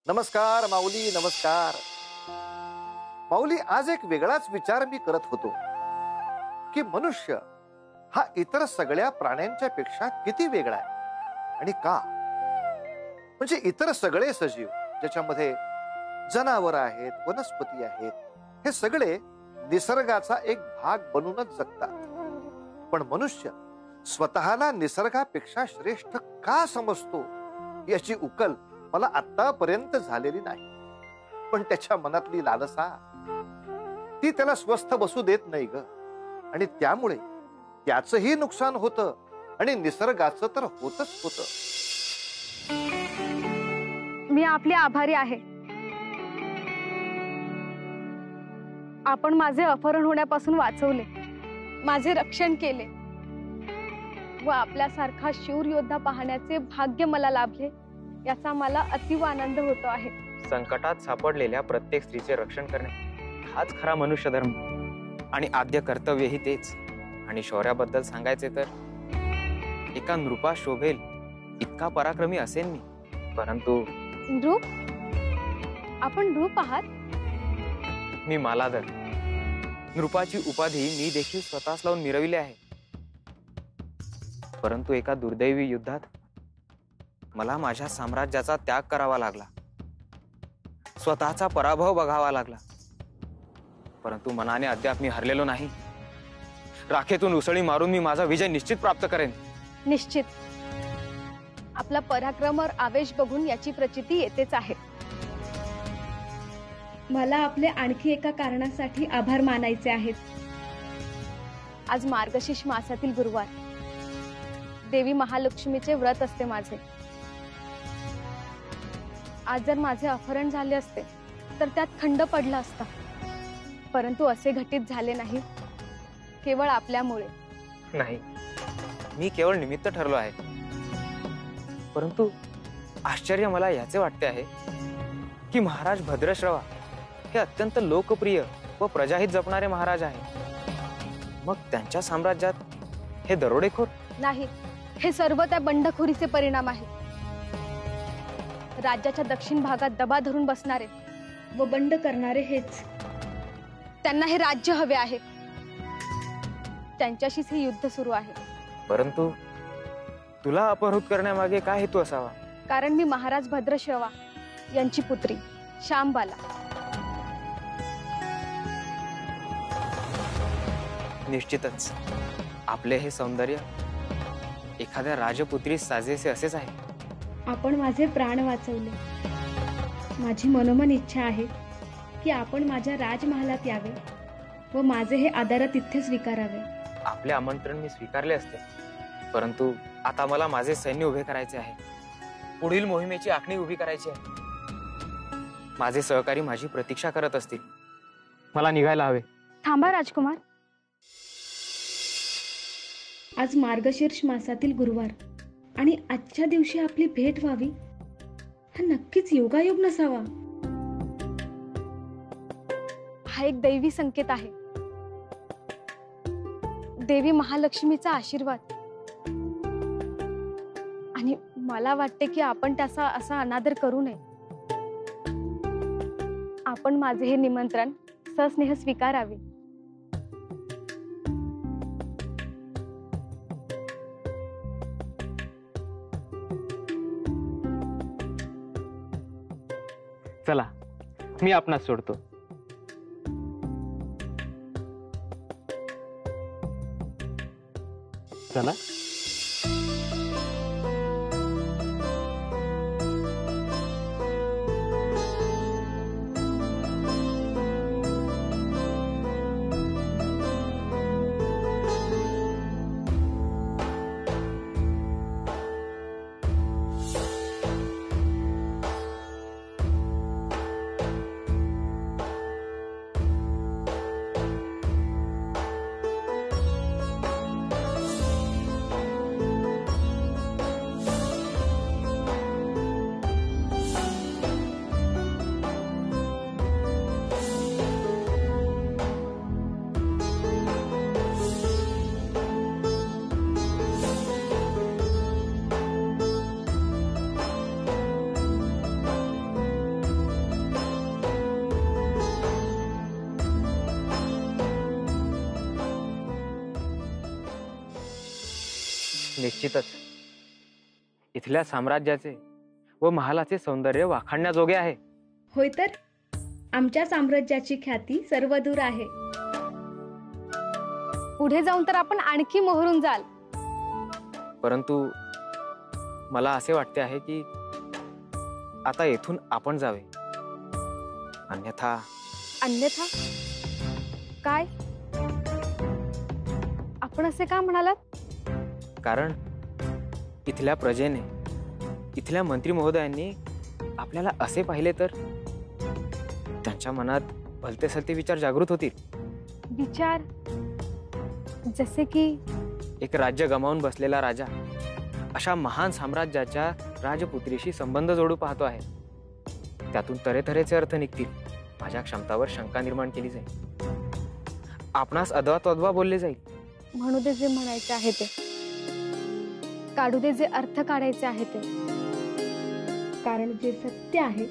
नमस्कार माऊली, नमस्कार माऊली. आज एक वेगळाच विचार मी करत होतो की मनुष्य हा इतर सगळ्या प्राण्यांच्या पेक्षा किती वेगळा आहे आणि का. म्हणजे इतर सगळे सजीव ज्याच्यामध्ये जनावर आहेत, वनस्पती आहेत, हे सगळे निसर्गाचा एक भाग बनूनच जगतात. पण मनुष्य स्वतःला निसर्गापेक्षा श्रेष्ठ का समजतो याची उकल मला आतापर्यंत झालेली नाही. पण त्याच्या मनातली लालसा ती त्याला स्वस्थ बसू देत नाही ग. आणि त्यामुळे त्याचंही नुकसान होतं आणि निसर्गाचं तर होतच होत. मी आपले आभारी आहे. आपण माझे अपहरण होण्यापासून वाचवले, माझे रक्षण केले व आपल्यासारखा शूर योद्धा पाहण्याचे भाग्य मला लाभले याचा मला अतीव आनंद होतो आहे. संकटात सापडलेल्या प्रत्येक स्त्रीचे रक्षण करणे हाच खरा मनुष्य धर्म आणि आद्य कर्तव्यही तेच. आणि शौर्याबद्दल सांगायचे तर एका नृपा शोभेल इतका पराक्रमी असेन मी. परंतु नृप? आपण नृप आहात? मी मालाधर. नृपाची उपाधी मी देखील स्वतःच लावून मिरविली आहे. परंतु एका दुर्दैवी युद्धात मला माझ्या साम्राज्याचा त्याग करावा लागला, स्वतःचा पराभव बघावा लागला. परंतु मनाने अद्याप मी हरलेलो नाही. राखेतून उसळी मारून मी माझा विजय निश्चित प्राप्त करेन. निश्चित. आपला पराक्रमावर आवेश बघून याची प्रचिती येतेच आहे. मला आपले आणखी एका कारणासाठी आभार मानायचे आहेत. आज मार्गशीर्ष मासातील गुरुवार, देवी महालक्ष्मीचे व्रत असते माझे. आज जर माझे अपहरण झाले असते तर त्यात खंड पडला असता. परंतु असे घटित झाले नाही, केवळ आपल्यामुळे. नाही, मी केवळ निमित्त ठरलो आहे. परंतु आश्चर्य मला याचे वाटते आहे की महाराज भद्रश्रवा हे अत्यंत लोकप्रिय व प्रजाहित जपणारे महाराज आहेत. मग त्यांच्या साम्राज्यात हे दरोडेखोर? नाही, हे सर्व त्या बंडखोरीचे परिणाम आहेत. राज्याच्या दक्षिण भागात दबा धरून बसणारे व बंड करणारे हेच. त्यांना हे राज्य हवे आहे. त्यांच्याशीच हे युद्ध सुरू आहे. परंतु तुला अपहृत करण्यामागे काय हेतू असावा? कारण मी महाराज भद्रश्रवा यांची पुत्री श्यामबाला. निश्चितच आपले हे सौंदर्य एखाद्या राजपुत्रीस साजेसे असेच आहे. आपण माझे प्राण वाचवले. माझी मनोमन इच्छा आहे की आपण माझ्या राजमहालात यावे व माझे हे आदरातिथ्य स्वीकारावे. आपले आमंत्रण मी स्वीकारले असते, परंतु आता मला माझे सैन्य उभे करायचे आहे. पुढील मोहिमेची आखणी उभी करायची आहे. माझे सहकारी माझी प्रतीक्षा करत असतील. मला निघायला हवे. थांबा राजकुमार. आज मार्गशीर्ष मासातील गुरुवार आणि आजच्या दिवशी आपली भेट व्हावी हा नक्कीच योगायोग नसावा. हा एक दैवी संकेत आहे. देवी महालक्ष्मीचा आशीर्वाद. आणि मला वाटते की आपण त्याचा असा अनादर करू नये. आपण माझे हे निमंत्रण सस्नेह स्वीकारावे. चला, मी आपणास सोडतो. चला. निश्चितच इथल्या साम्राज्याचे व महालाचे सौंदर्य वाखाणण्याजोगे आहे. होय तर आमच्या साम्राज्याची ख्याती सर्वदूर आहे. पुढे जाऊन तर आपण आणखी मोहरून जाल. परंतु मला असे वाटते आहे की आता येथून आपण जावे. अन्यथा अन्यथा काय? आपण असे का म्हणालात? कारण इथल्या प्रजेने, इथल्या मंत्री महोदयांनी आपल्याला असे पाहिले तर त्यांच्या मनात भलते सलते विचार जागृत होतील. विचार जसे की एक राज्य गमावून बसलेला राजा अशा महान साम्राज्याच्या राजपुत्रीशी संबंध जोडू पाहतो आहे. त्यातून तऱ्हेतऱ्हेचे अर्थ निघतील. माझ्या क्षमतावर शंका निर्माण केली जाईल. आपणास अद्वा तद्वा बोलले जाईल. म्हणू दे जे म्हणायचे आहे ते, काढू दे जे अर्थ काढायचे आहे ते. कारण जे सत्य आहे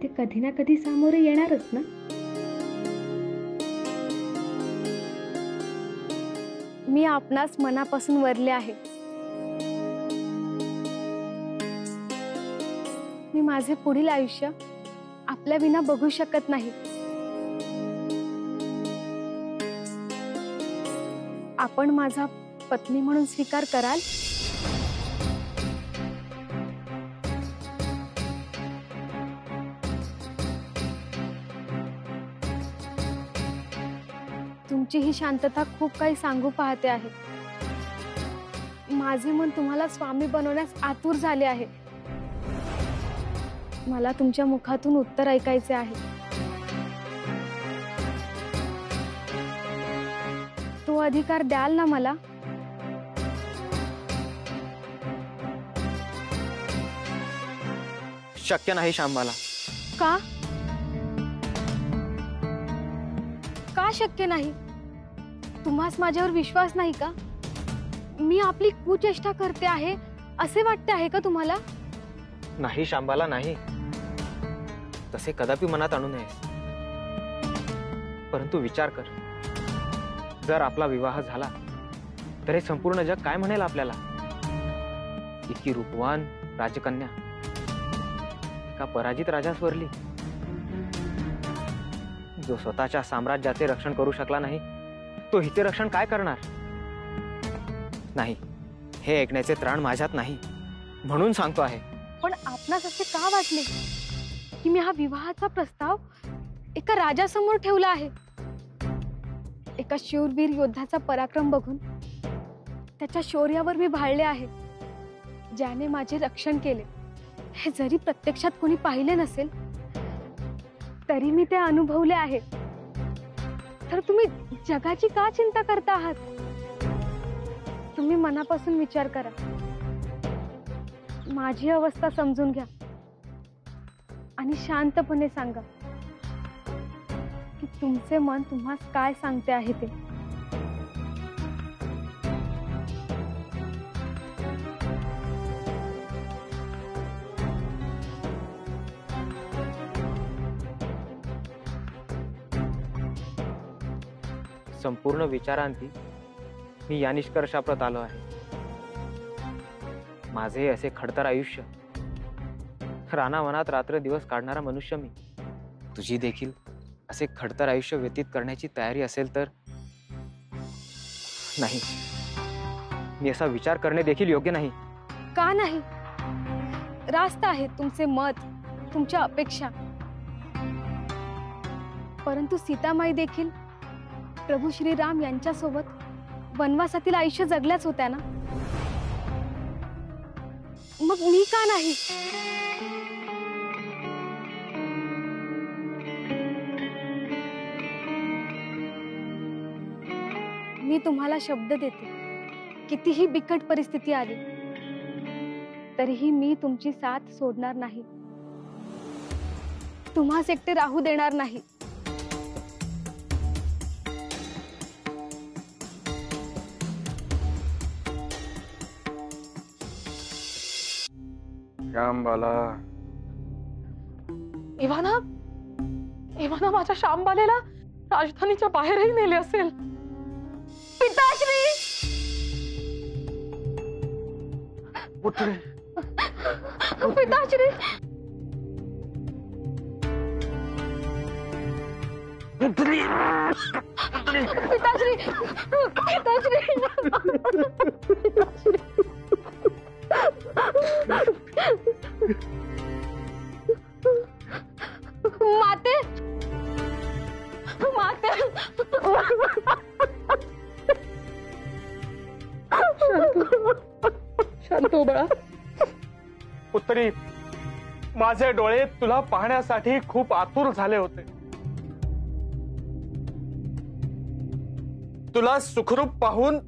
ते कधी ना कधी सामोरे येणारच ना. मी आपणास मनापासून वरले आहे. मी माझे पुढील आयुष्य आपल्या विना बघू शकत नाही. आपण माझा पत्नी म्हणून स्वीकार कराल? तुमची ही शांतता खूप काही सांगू पाहते आहे. माझे मन तुम्हाला स्वामी बनवण्यास आतुर झाले आहे. मला तुमच्या मुखातून उत्तर ऐकायचे आहे. तो अधिकार द्याल ना मला? शक्य नाही शांबाला. का? का शक्य नाही? तुम्हास माझ्यावर विश्वास नाही का? मी आपली कुचेष्टा करते आहे असे वाटते आहे का तुम्हाला? नाही शांबाला, नाही. तसे कदापि मनात आणू नये. परंतु विचार कर, जर आपला विवाह झाला तर हे संपूर्ण जग काय म्हणेल आपल्याला? इतकी रूपवान राजकन्या एका पराजित राजास वरली, जो स्वतःच्या साम्राज्याचे रक्षण करू शकला नाही, तो हिचे रक्षण काय करणार? नाही, हे ऐकण्याचे त्राण माझ्यात नाही, म्हणून सांगतो आहे. पण आपणास असे का वाटले की मी हा विवाहाचा प्रस्ताव एका राजासमोर ठेवला आहे? एका शूरवीर योद्धाचा पराक्रम बघून त्याच्या शौर्यावर मी भाळले आहे, ज्याने माझे रक्षण केले. हे जरी प्रत्यक्षात कोणी पाहिले नसेल तरी मी ते अनुभवले आहे. तर तुम्ही जगाची का चिंता करता आहात? तुम्ही मनापासून विचार करा. माझी अवस्था समजून घ्या आणि शांतपणे सांगा की तुमचे मन तुम्हास काय सांगते आहे ते. संपूर्ण विचारांती मी या निष्कर्षाप्रत आलो आहे. माझे असे खडतर आयुष्य, रानावनात रात्र दिवस काढणारा मनुष्य मी, तुझी देखील असे खडतर आयुष्य व्यतीत करण्याची तयारी असेल तर नाही, मी असा विचार करणे देखील योग्य नाही. का नाही? रास्त आहे तुमचे मत, तुमच्या अपेक्षा. परंतु सीतामाई देखील प्रभू श्रीराम यांच्यासोबत वनवासातील आयुष्य जगल्याच होत्या ना. मग मी का नाही? मी तुम्हाला शब्द देते, कितीही बिकट परिस्थिती आली तरीही मी तुमची साथ सोडणार नाही. तुम्हास एकटे राहू देणार नाही. श्यामबाला, इवाना, इवाना माझ्या श्यामबालेला राजधानीच्या बाहेरही नेले असेल. पिताश्री, पुत्री पिताश्री पुत्री पिताश्री पिताश्री माते माते शांत हो बाळा. पुत्री, माझे डोळे तुला पाहण्यासाठी खूप आतुर झाले होते. तुला सुखरूप पाहून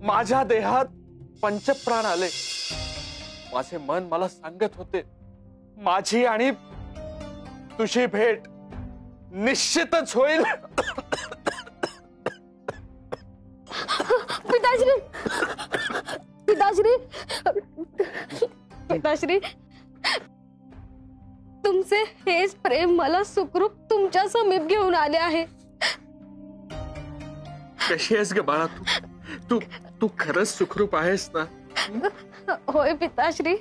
माझ्या देहात पंचप्राण आले. माझे मन मला सांगत होते, माझी आणि तुझी भेट निश्चितच होईल. पिताश्री पिताश्री पिताश्री, तुमचे हेच प्रेम मला सुखरूप तुमच्या समीप घेऊन आले आहे. कशी आहेस ग बाळा तू? तू खरंच सुखरूप आहेस ना? होय पिताश्री,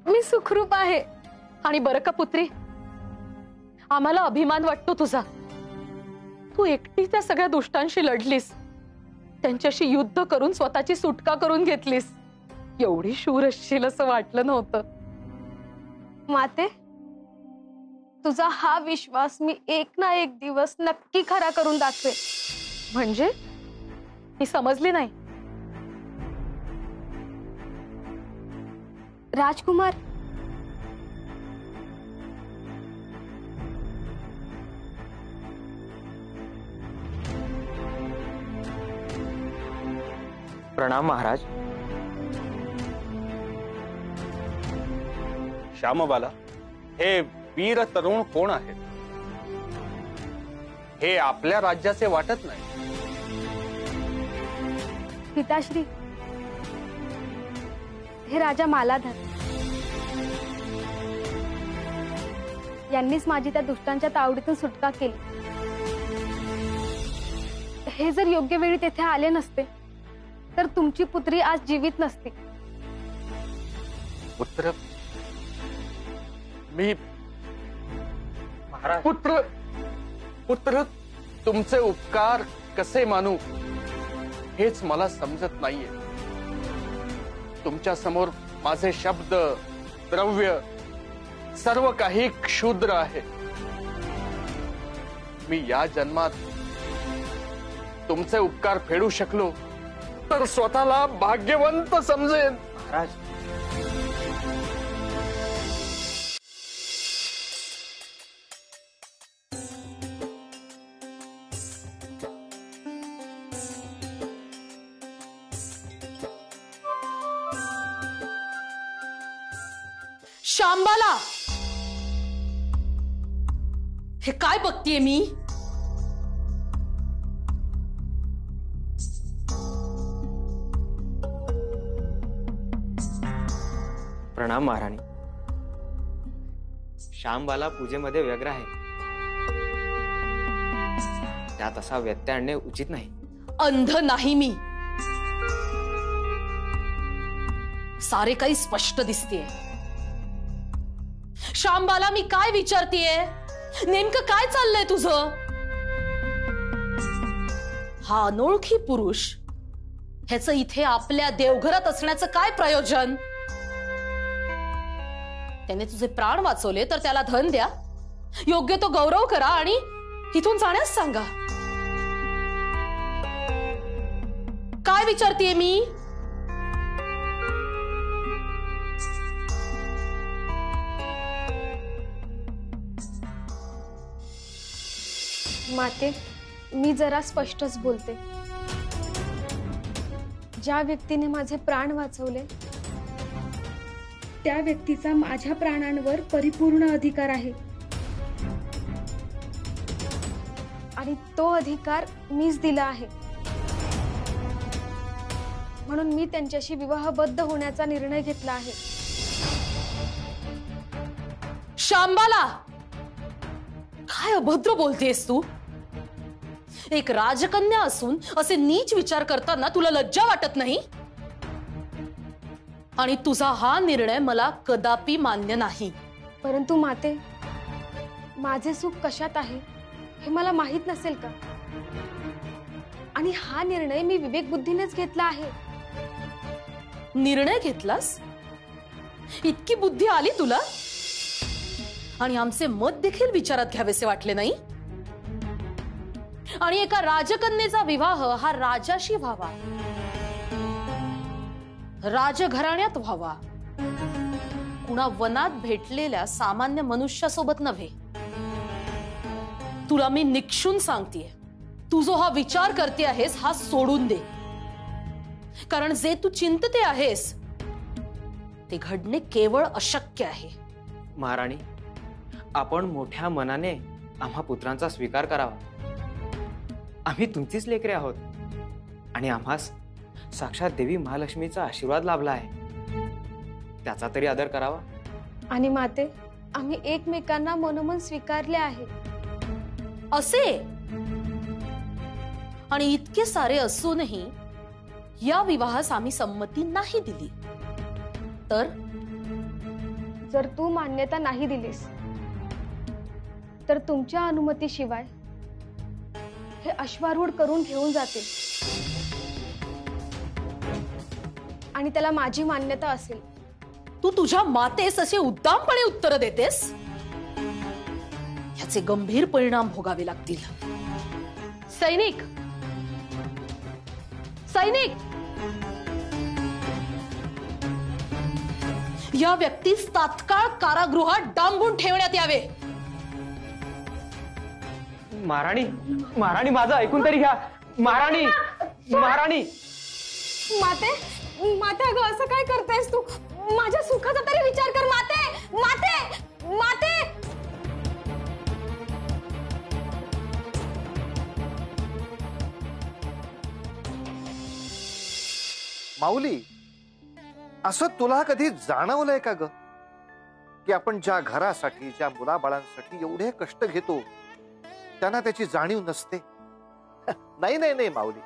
मी सुखरूप आहे. आणि बरं का पुत्री, आम्हाला अभिमान वाटतो तुझा. तू एकटी त्या सगळ्या दुष्टांशी लढलीस, त्यांच्याशी युद्ध करून स्वतःची सुटका करून घेतलीस. एवढी शूर असशील असं वाटलं नव्हतं. माते, तुझा हा विश्वास मी एक ना एक दिवस नक्की खरा करून दाखवे. म्हणजे मी समजली नाही. राजकुमार, प्रणाम महाराज. श्यामबाला, हे वीर तरुण कोण आहेत? हे आपल्या राज्याचे वाटत नाही. पिताश्री, हे राजा मालाधर यांनीच माझी त्या दुष्टांच्या तावडीतून सुटका केली. हे जर योग्य वेळी तेथे आले नसते तर तुमची पुत्री आज जीवित नसती. पुत्र, मी महाराज, पुत्र तुमचे उपकार कसे मानू हेच मला समजत नाहीये. तुमच्या समोर माझे शब्द, द्रव्य सर्व काही क्षुद्र आहे. मी या जन्मात तुमचे उपकार फेडू शकलो तर स्वतःला भाग्यवंत समजेन. महाराज, शांबाला, हे काय बघतीये मी? प्रणाम महाराणी. श्यामबाला पूजेमध्ये व्यग्र आहे, त्यात असा व्यत्यय आणणे उचित नाही. अंध नाही मी, सारे काही स्पष्ट दिसतेय. शांबाला, मी काय विचारतीये? नेमकं काय चाललंय तुझं? हा अनोळखी पुरुष, ह्याचं इथे आपल्या देवघरात असण्याचं काय प्रयोजन? त्याने तुझे प्राण वाचवले तर त्याला धन द्या, योग्य तो गौरव करा आणि इथून जाण्यास सांगा. काय विचारतीये मी? माते, मी जरा स्पष्टच बोलते. ज्या व्यक्तीने माझे प्राण वाचवले त्या व्यक्तीचा माझ्या प्राणांवर परिपूर्ण अधिकार आहे आणि तो अधिकार मीच दिला आहे. म्हणून मी त्यांच्याशी विवाहबद्ध होण्याचा निर्णय घेतला आहे. शांबाला, काय अभद्र बोलतेस तू? एक राजकन्या असून असे नीच विचार करताना तुला लज्जा वाटत नाही? आणि तुझा हा निर्णय मला कदापि मान्य नाही. परंतु माते, माझे सुख कशात आहे हे मला माहित नसेल का? आणि हा निर्णय मी विवेक बुद्धीनेच घेतला आहे. निर्णय घेतलास? इतकी बुद्धी आली तुला? आणि आमचे मत देखील विचारात घ्यावेसे वाटले नाही? आणि एका राजकन्येचा विवाह हा राजाशी व्हावा, राजघराण्यात व्हावा, कुणा वनात भेटलेल्या सामान्य मनुष्यासोबत नव्हे. तुला मी निक्षून सांगतेय, तू जो हा विचार करते आहेस हा सोडून दे. कारण जे तू चिंतते आहेस ते घडणे केवळ अशक्य आहे. महाराणी, आपण मोठ्या मनाने आम्हा पुत्रांचा स्वीकार करावा. आम्ही तुमचीच लेकरे आहोत आणि आम्हास साक्षात देवी महालक्ष्मीचा आशीर्वाद लाभला आहे. त्याचा तरी आदर करावा. आणि माते, आम्ही एकमेकांना मनोमन स्वीकारले आहे. असे आणि इतके सारे असूनही या विवाहास आम्ही संमती नाही दिली तर? जर तू मान्यता नाही दिलीस तर तुमच्या अनुमतीशिवाय हे अश्वारूढ करून घेऊन जातील आणि त्याला माझी मान्यता असेल. तू तुझ्या मातेस असे उद्दामपणे उत्तर देतेस? याचे गंभीर परिणाम भोगावे लागतील. सैनिक, सैनिक, या व्यक्तीस तात्काळ कारागृहात डांबून ठेवण्यात यावे. महाराणी, महाराणी, माझं ऐकून तरी घ्या. महाराणी, महाराणी. माते, माते, अगं असं काय करतेस तू? माझ्या सुखाचा तरी विचार कर. माते, माते, माते. माऊली, असं तुला कधी जाणवलंय का ग की आपण ज्या घरासाठी, ज्या मुलाबाळांसाठी एवढे कष्ट घेतो त्यांना त्याची जाणीव नसते? नाही नाही नाही माऊली,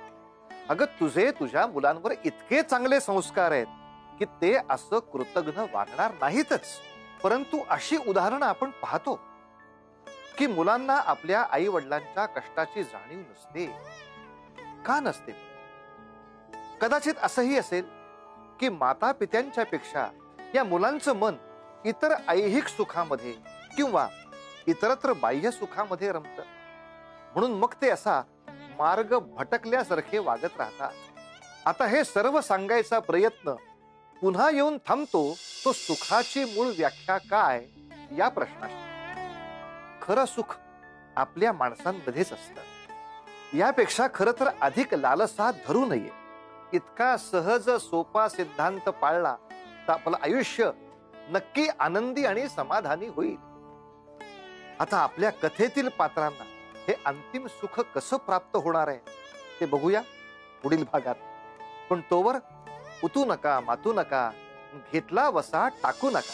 अगं तुझे तुझ्या मुलांवर इतके चांगले संस्कार आहेत की ते असं कृतज्ञ वागणार नाहीतच. परंतु अशी उदाहरणं आपण पाहतो की मुलांना आपल्या आई वडिलांच्या कष्टाची जाणीव नसते. का नसते? कदाचित असंही असेल की माता पित्यांच्या पेक्षा या मुलांचं मन इतर ऐहिक सुखामध्ये किंवा इतरत्र बाह्य सुखामध्ये रमतं, म्हणून मग ते असा मार्ग भटकल्यासारखे वागत राहतात. आता हे सर्व सांगायचा प्रयत्न पुन्हा येऊन थांबतो तो सुखाची मूळ व्याख्या काय या प्रश्नाशी. खरं सुख आपल्या माणसांमध्येच असतं. यापेक्षा खरं तर अधिक लालसा धरू नये. इतका सहज सोपा सिद्धांत पाळला तर आपलं आयुष्य नक्की आनंदी आणि समाधानी होईल. आता आपल्या कथेतील पात्रांना हे अंतिम सुख कसं प्राप्त होणार आहे ते बघूया पुढील भागात. पण तोवर उतू नका, मातू नका, घेतला वसा टाकू नका.